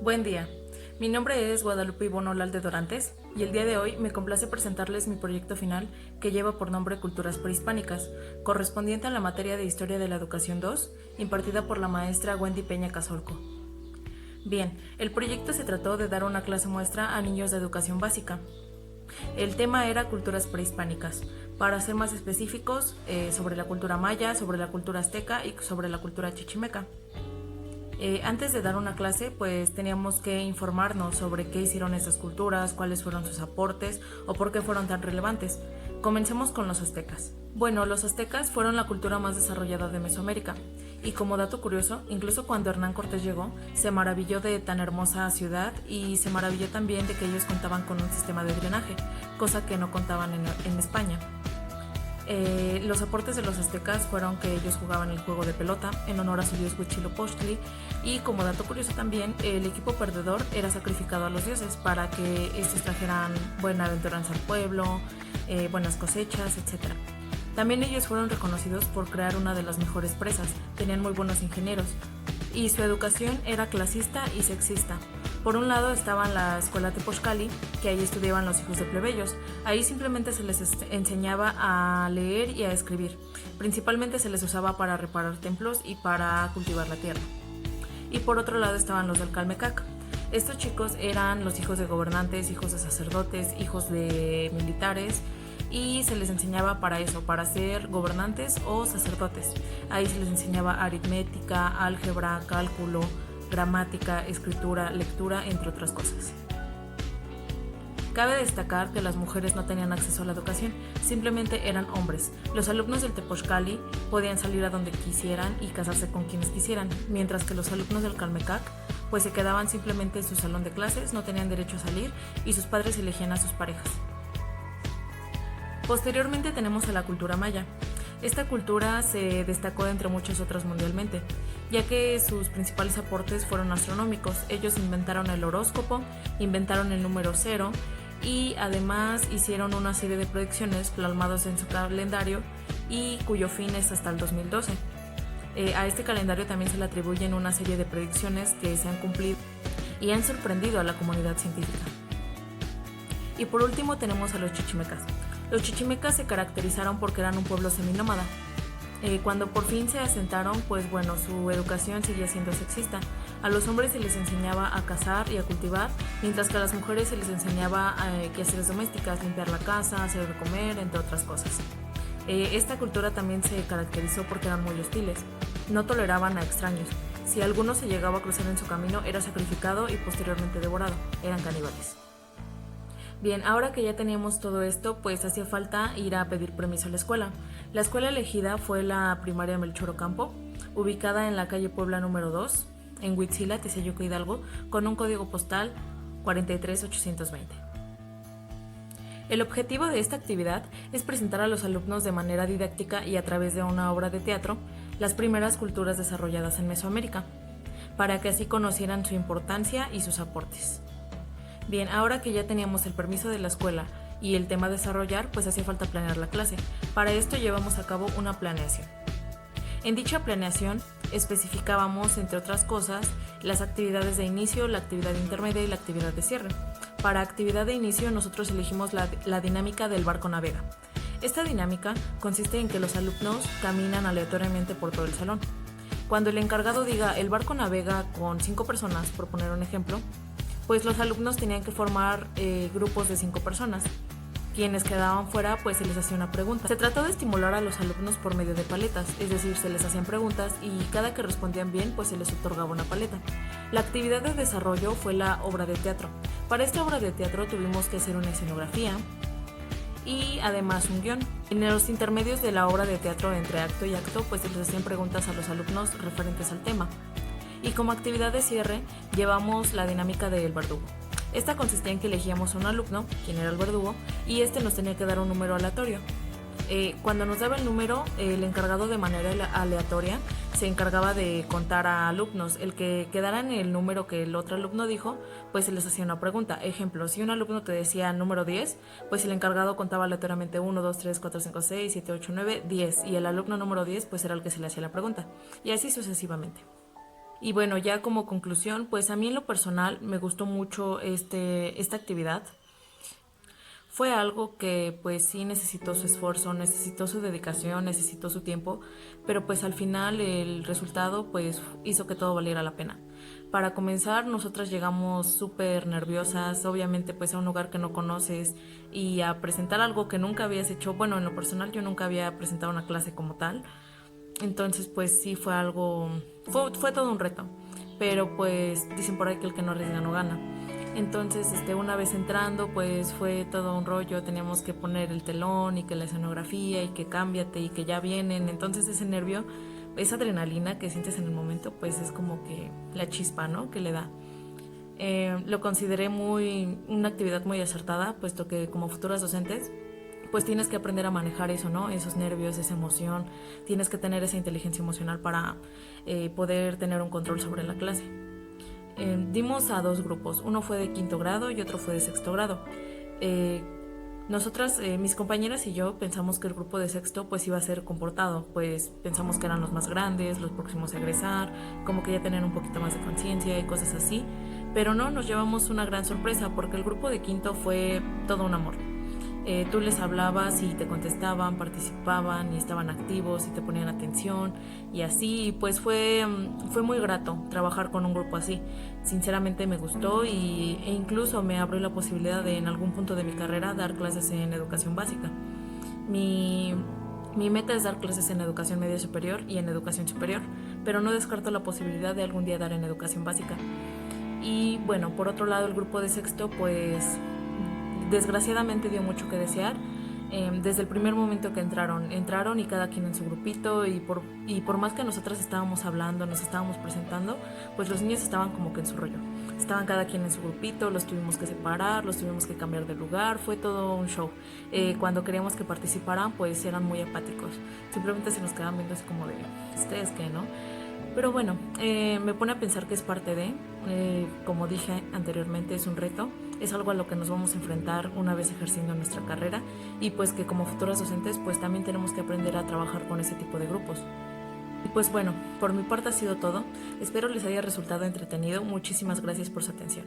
Buen día, mi nombre es Guadalupe Ivonne Olalde Dorantes y el día de hoy me complace presentarles mi proyecto final que lleva por nombre Culturas Prehispánicas, correspondiente a la materia de Historia de la Educación 2, impartida por la maestra Wendy Peña Casolco. Bien, el proyecto se trató de dar una clase muestra a niños de educación básica. El tema era culturas prehispánicas, para ser más específicos, sobre la cultura maya, sobre la cultura azteca y sobre la cultura chichimeca. Antes de dar una clase, pues teníamos que informarnos sobre qué hicieron esas culturas, cuáles fueron sus aportes o por qué fueron tan relevantes. Comencemos con los aztecas. Bueno, los aztecas fueron la cultura más desarrollada de Mesoamérica. Y como dato curioso, incluso cuando Hernán Cortés llegó, se maravilló de tan hermosa ciudad y se maravilló también de que ellos contaban con un sistema de drenaje, cosa que no contaban en España. Los aportes de los aztecas fueron que ellos jugaban el juego de pelota en honor a su dios Huitzilopochtli, y como dato curioso también, el equipo perdedor era sacrificado a los dioses para que estos trajeran buena aventuranza al pueblo, buenas cosechas, etc. También ellos fueron reconocidos por crear una de las mejores presas, tenían muy buenos ingenieros y su educación era clasista y sexista. Por un lado estaban la escuela Tepochcali, que ahí estudiaban los hijos de plebeyos. Ahí simplemente se les enseñaba a leer y a escribir. Principalmente se les usaba para reparar templos y para cultivar la tierra. Y por otro lado estaban los del Calmecac. Estos chicos eran los hijos de gobernantes, hijos de sacerdotes, hijos de militares, y se les enseñaba para eso, para ser gobernantes o sacerdotes. Ahí se les enseñaba aritmética, álgebra, cálculo, gramática, escritura, lectura, entre otras cosas. Cabe destacar que las mujeres no tenían acceso a la educación, simplemente eran hombres. Los alumnos del Tepochcali podían salir a donde quisieran y casarse con quienes quisieran, mientras que los alumnos del Calmecac pues se quedaban simplemente en su salón de clases, no tenían derecho a salir y sus padres elegían a sus parejas. Posteriormente tenemos a la cultura maya. Esta cultura se destacó entre muchas otras mundialmente, ya que sus principales aportes fueron astronómicos. Ellos inventaron el horóscopo, inventaron el número 0 y además hicieron una serie de predicciones plasmadas en su calendario y cuyo fin es hasta el 2012. A este calendario también se le atribuyen una serie de predicciones que se han cumplido y han sorprendido a la comunidad científica. Y por último tenemos a los chichimecas. Los chichimecas se caracterizaron porque eran un pueblo seminómada. Cuando por fin se asentaron, pues bueno, su educación seguía siendo sexista. A los hombres se les enseñaba a cazar y a cultivar, mientras que a las mujeres se les enseñaba quehaceres domésticas, limpiar la casa, hacer de comer, entre otras cosas. Esta cultura también se caracterizó porque eran muy hostiles. No toleraban a extraños. Si alguno se llegaba a cruzar en su camino, era sacrificado y posteriormente devorado. Eran caníbales. Bien, ahora que ya teníamos todo esto, pues hacía falta ir a pedir permiso a la escuela. La escuela elegida fue la primaria Melchor Ocampo, ubicada en la calle Puebla número 2, en Huitzila, Tizayuca, Hidalgo, con un código postal 43820. El objetivo de esta actividad es presentar a los alumnos de manera didáctica y a través de una obra de teatro las primeras culturas desarrolladas en Mesoamérica, para que así conocieran su importancia y sus aportes. Bien, ahora que ya teníamos el permiso de la escuela y el tema a desarrollar, pues hacía falta planear la clase. Para esto llevamos a cabo una planeación. En dicha planeación especificábamos, entre otras cosas, las actividades de inicio, la actividad intermedia y la actividad de cierre. Para actividad de inicio nosotros elegimos la dinámica del barco navega. Esta dinámica consiste en que los alumnos caminan aleatoriamente por todo el salón. Cuando el encargado diga el barco navega con 5 personas, por poner un ejemplo, pues los alumnos tenían que formar grupos de 5 personas. Quienes quedaban fuera, pues se les hacía una pregunta. Se trató de estimular a los alumnos por medio de paletas, es decir, se les hacían preguntas y cada que respondían bien, pues se les otorgaba una paleta. La actividad de desarrollo fue la obra de teatro. Para esta obra de teatro tuvimos que hacer una escenografía y además un guión. En los intermedios de la obra de teatro entre acto y acto, pues se les hacían preguntas a los alumnos referentes al tema. Y como actividad de cierre llevamos la dinámica del verdugo. Esta consistía en que elegíamos a un alumno, quien era el verdugo, y este nos tenía que dar un número aleatorio. Cuando nos daba el número, el encargado de manera aleatoria se encargaba de contar a alumnos. El que quedara en el número que el otro alumno dijo, pues se les hacía una pregunta. Ejemplo, si un alumno te decía número 10, pues el encargado contaba aleatoriamente 1, 2, 3, 4, 5, 6, 7, 8, 9, 10. Y el alumno número 10 pues era el que se le hacía la pregunta. Y así sucesivamente. Y bueno, ya como conclusión, pues a mí en lo personal me gustó mucho esta actividad. Fue algo que pues sí necesitó su esfuerzo, necesitó su dedicación, necesitó su tiempo, pero pues al final el resultado pues hizo que todo valiera la pena. Para comenzar, nosotras llegamos súper nerviosas, obviamente pues a un lugar que no conoces y a presentar algo que nunca habías hecho. Bueno, en lo personal yo nunca había presentado una clase como tal, entonces pues sí fue algo, fue todo un reto, pero pues dicen por ahí que el que no arriesga no gana. Entonces, una vez entrando, pues fue todo un rollo, teníamos que poner el telón y que la escenografía y que cámbiate y que ya vienen. Entonces ese nervio, esa adrenalina que sientes en el momento, pues es como que la chispa, ¿no? Que le da. Lo consideré una actividad muy acertada, puesto que como futuras docentes, pues tienes que aprender a manejar eso, ¿no? Esos nervios, esa emoción, tienes que tener esa inteligencia emocional para poder tener un control sobre la clase. Dimos a dos grupos, uno fue de quinto grado y otro fue de sexto grado. Eh, Nosotras, mis compañeras y yo, pensamos que el grupo de sexto pues iba a ser comportado, pues pensamos que eran los más grandes, los próximos a egresar, como que ya tenían un poquito más de conciencia y cosas así, pero no, nos llevamos una gran sorpresa porque el grupo de quinto fue todo un amor. Tú les hablabas y te contestaban, participaban y estaban activos y te ponían atención y así, pues fue muy grato trabajar con un grupo así. Sinceramente me gustó e incluso me abrió la posibilidad de en algún punto de mi carrera dar clases en educación básica. Mi, mi meta es dar clases en educación media superior y en educación superior, pero no descarto la posibilidad de algún día dar en educación básica. Y bueno, por otro lado el grupo de sexto pues desgraciadamente dio mucho que desear. Desde el primer momento que entraron y cada quien en su grupito y por más que nosotras estábamos hablando, nos estábamos presentando, pues los niños estaban como que en su rollo. Estaban cada quien en su grupito, los tuvimos que separar, los tuvimos que cambiar de lugar, fue todo un show. Cuando queríamos que participaran, pues eran muy apáticos. Simplemente se nos quedaban viendo así como de, ¿ustedes qué, no? Pero bueno, me pone a pensar que es parte de, como dije anteriormente, es un reto, es algo a lo que nos vamos a enfrentar una vez ejerciendo nuestra carrera y pues que como futuras docentes pues también tenemos que aprender a trabajar con ese tipo de grupos. Y pues bueno, por mi parte ha sido todo, espero les haya resultado entretenido, muchísimas gracias por su atención.